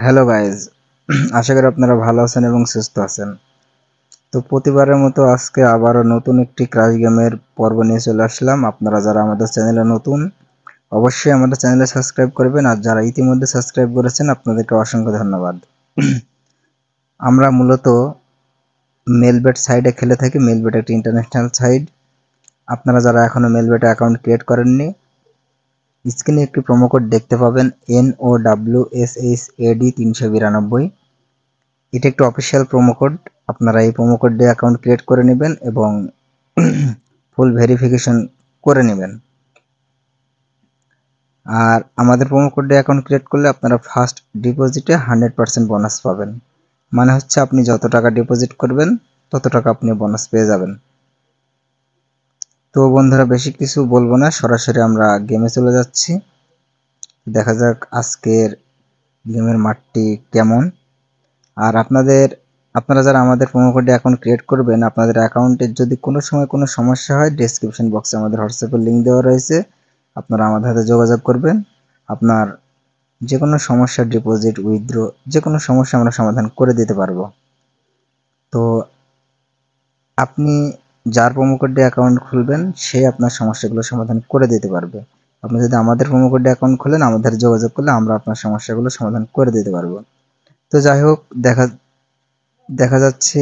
Hello guys, আশা করি আপনারা ভালো আছেন এবং সুস্থ আছেন। তো প্রতিবারের মতো আজকে আবারও নতুন একটি ক্রাশ গেমের পর্ব নিয়ে চলে আসলাম। আপনারা যারা আমাদের চ্যানেলে নতুন, অবশ্যই আমাদের চ্যানেলে সাবস্ক্রাইব করবেন, আর যারা ইতিমধ্যে সাবস্ক্রাইব করেছেন আপনাদেরকে অসংখ্য ধন্যবাদ। আমরা মূলত মেলবেট সাইডে খেলে থাকি। মেলবেট একটি ইন্টারন্যাশনাল সাইট। আপনারা যারা এখনো মেলবেটে অ্যাকাউন্ট ক্রিয়েট করেননি, স্ক্রিনে একটি প্রোমো কোড দেখতে পাবেন, NOWSHAD 392। এটা একটি অফিসিয়াল প্রোমো কোড। আপনারা এই প্রোমো কোড দিয়ে অ্যাকাউন্ট ক্রিয়েট করে নেবেন এবং ফুল ভেরিফিকেশন করে নেবেন। আর আমাদের প্রোমো কোড দিয়ে অ্যাকাউন্ট ক্রিয়েট করলে আপনারা ফার্স্ট ডিপোজিটে 100% বোনাস পাবেন। মানে হচ্ছে আপনি যত টাকা ডিপোজিট করবেন তত টাকা আপনি বোনাস পেয়ে যাবেন। তো বন্ধুরা, বেশি কিছু বলবো না, সরাসরি আমরা গেমে চলে যাচ্ছি। দেখা যাক আজকের গেমের মাঠটি কেমন। আর আপনারা যারা আমাদের প্রোমো কোডে অ্যাকাউন্ট ক্রিয়েট করবেন, আপনাদের অ্যাকাউন্টের যদি কোনো সময় কোনো সমস্যা হয়, ডেসক্রিপশন বক্সে আমাদের হোয়াটসঅ্যাপের লিঙ্ক দেওয়া রয়েছে। আপনারা আমাদের সাথে যোগাযোগ করবেন। আপনার যে কোনো সমস্যা, ডিপোজিট, উইথড্র, যে কোনো সমস্যা আমরা সমাধান করে দিতে পারবো। তো আপনি যার প্রোমো কোড দিয়ে অ্যাকাউন্ট খুলবেন সে আপনার সমস্যাগুলো সমাধান করে দিতে পারবে। আপনি যদি আমাদের প্রোমো কোড দিয়ে অ্যাকাউন্ট খোলেন, আমাদের যোগাযোগ করলে আমরা আপনার সমস্যাগুলো সমাধান করে দিতে পারবো। তো যাই হোক, দেখা দেখা যাচ্ছে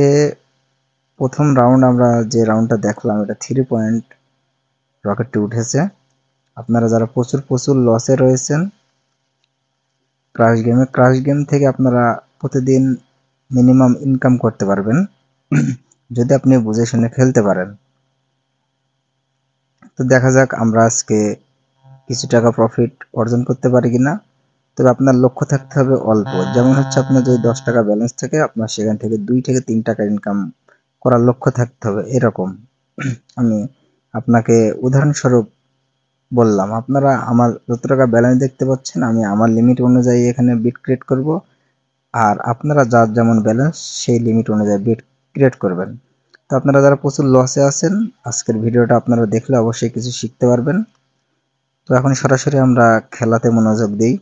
প্রথম রাউন্ড আমরা যে রাউন্ডটা দেখলাম, এটা 3 পয়েন্ট রকেটটি উঠেছে। আপনারা যারা প্রচুর প্রচুর লসে রয়েছেন ক্রাশ গেম থেকে আপনারা প্রতিদিন মিনিমাম ইনকাম করতে পারবেন যদি আপনি বুঝে শুনে খেলতে পারেন। তো দেখা যাক আমরা আজকে কিছু টাকা প্রফিট অর্জন করতে পারি কিনা। তবে আপনার লক্ষ্য থাকতে হবে অল্প। যেমন হচ্ছে, আপনার যদি 10 টাকা ব্যালেন্স থাকে, আপনার সেখান থেকে 2 থেকে 3 টাকা ইনকাম করার লক্ষ্য থাকতে হবে, এরকম। আমি আপনাকে উদাহরণস্বরূপ বললাম। আপনারা আমার যত টাকা ব্যালেন্স দেখতে পাচ্ছেন, আমি আমার লিমিট অনুযায়ী এখানে বিট ক্রিয়েট করব। আর আপনারা যার যেমন ব্যালেন্স সেই লিমিট অনুযায়ী বিট ক্রিয়েট করবেন। তো আপনারা যারা প্রচুর লসে আছেন, আজকের ভিডিওটা আপনারা দেখলে অবশ্যই কিছু শিখতে পারবেন। তো এখন সরাসরি আমরা খেলাতে মনোযোগ দিই।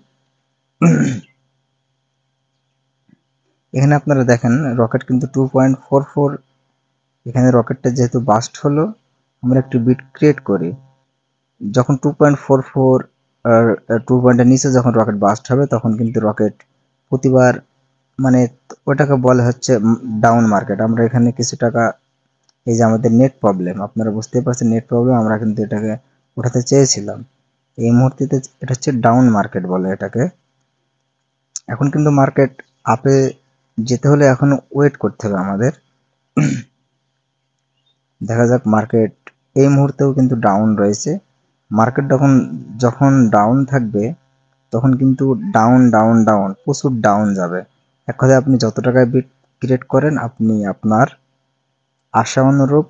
এখানে আপনারা দেখেন রকেট কিন্তু 2.44। এখানে রকেটটা যেহেতু বাস্ট হলো, আমরা একটু বিট ক্রিয়েট করি। যখন 2.44 আর 2 পয়েন্টের নিচে যখন রকেট বাস্ট হবে, তখন কিন্তু রকেট প্রতিবার, মানে ওটাকে বলে হচ্ছে ডাউন মার্কেট। আমরা এখানে কিছু টাকা, এই যে আমাদের নেট প্রবলেম, আপনারা বুঝতেই পারছেন নেট প্রবলেম, আমরা কিন্তু এটাকে উঠাতে চেয়েছিলাম। এই মুহূর্তে এটা হচ্ছে ডাউন মার্কেট বলে এটাকে। এখন কিন্তু মার্কেট আপে যেতে হলে এখন ওয়েট করতে হবে আমাদের। দেখা যাক, মার্কেট এই মুহূর্তেও কিন্তু ডাউন রয়েছে। মার্কেট যখন ডাউন থাকবে, তখন কিন্তু ডাউন ডাউন ডাউন প্রচুর ডাউন যাবে। এক কথায় আপনি যত টাকায় বিট ক্রিয়েট করেন, আপনি আপনার আশা অনুরূপ,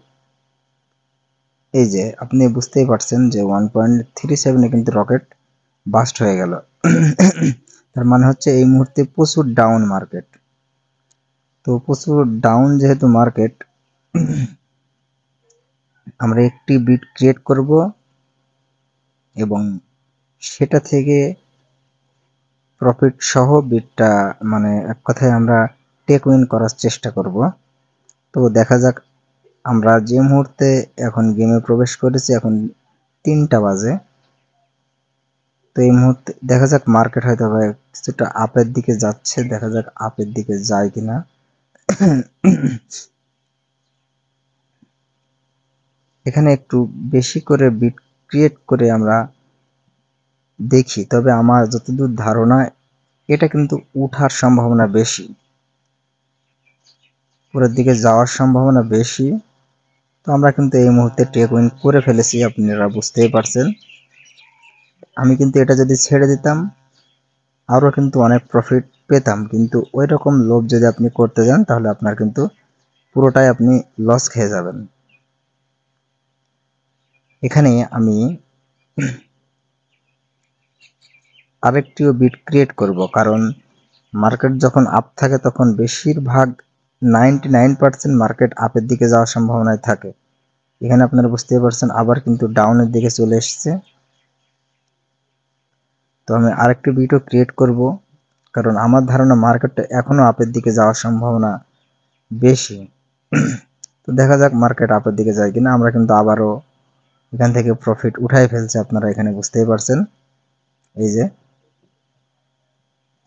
এই যে আপনি বুঝতেই পারছেন যে 1.37-এ কিন্তু রকেট বাস্ট হয়ে গেল। তার মানে হচ্ছে এই মুহূর্তে প্রচুর ডাউন মার্কেট। তো প্রচুর ডাউন যেহেতু মার্কেট, আমরা একটি বিট ক্রিয়েট করব এবং সেটা থেকে প্রফিট সহ বিটটা, মানে এক কথায় আমরা টেক উইন করার চেষ্টা করব। তো দেখা যাক, আমরা যে মুহূর্তে এখন গেমে প্রবেশ করেছি, এখন 3টা বাজে। তো এই মুহূর্তে দেখা যাক মার্কেট হয়তো বা কিছুটা আপের দিকে যাচ্ছে। দেখা যাক আপের দিকে যায় কিনা। এখানে একটু বেশি করে বিট ক্রিয়েট করে আমরা দেখি। তবে আমার যতদূর ধারণা, এটা কিন্তু উঠার সম্ভাবনা বেশি, উপরের দিকে যাওয়ার সম্ভাবনা বেশি। তো আমরা কিন্তু এই মুহূর্তে টেক উইন করে ফেলেছি, আপনারা বুঝতেই পারছেন। আমি কিন্তু এটা যদি ছেড়ে দিতাম, আরও কিন্তু অনেক প্রফিট পেতাম, কিন্তু ওই রকম লোভ যদি আপনি করতে যান, তাহলে আপনার কিন্তু পুরোটাই আপনি লস খেয়ে যাবেন। এখানে আমি আরেকটিও বিট ক্রিয়েট করব, কারণ মার্কেট যখন আপ থাকে তখন বেশিরভাগ 99% মার্কেট আপের দিকে যাওয়ার সম্ভাবনায় থাকে। এখানে আপনারা বুঝতেই পারছেন আবার কিন্তু ডাউনের দিকে চলে এসছে। তো আমি আরেকটি বিটও ক্রিয়েট করব। কারণ আমার ধারণা মার্কেটটা এখনো আপের দিকে যাওয়ার সম্ভাবনা বেশি। তো দেখা যাক মার্কেট আপের দিকে যায় কিনা। আমরা কিন্তু আবারও এখান থেকে প্রফিট উঠাই ফেলছি, আপনারা এখানে বুঝতেই পারছেন। এই যে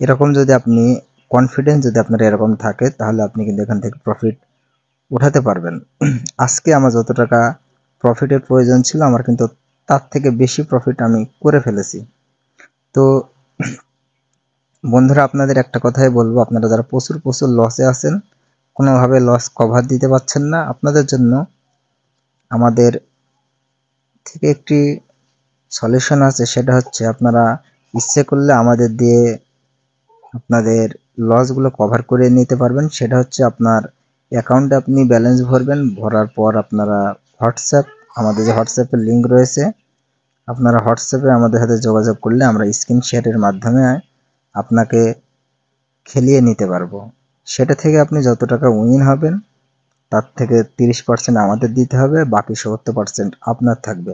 এরকম যদি আপনি কনফিডেন্স যদি আপনার এরকম থাকে, তাহলে আপনি কিন্তু এখান থেকে প্রফিট উঠাতে পারবেন। আজকে আমার যত টাকা প্রফিটের প্রয়োজন ছিল, আমার কিন্তু তার থেকে বেশি প্রফিট আমি করে ফেলেছি। তো বন্ধুরা, আপনাদের একটা কথাই বলবো, আপনারা যারা প্রচুর প্রচুর লসে আছেন, কোনোভাবে লস কভার দিতে পারছেন না, আপনাদের জন্য আমাদের থেকে একটি সলিউশন আছে। সেটা হচ্ছে আপনারা ইচ্ছে করলে আমাদের দিয়ে আপনাদের লসগুলো কভার করে নিতে পারবেন। সেটা হচ্ছে আপনার অ্যাকাউন্টে আপনি ব্যালেন্স ভরবেন, ভরার পর আপনারা আমাদের যে হোয়াটসঅ্যাপের লিঙ্ক রয়েছে, আপনারা হোয়াটসঅ্যাপে আমাদের সাথে যোগাযোগ করলে আমরা স্ক্রিন শেয়ারের মাধ্যমে আপনাকে খেলিয়ে নিতে পারবো। সেটা থেকে আপনি যত টাকা উইন হবেন, তার থেকে 30% আমাদের দিতে হবে, বাকি 70% আপনার থাকবে।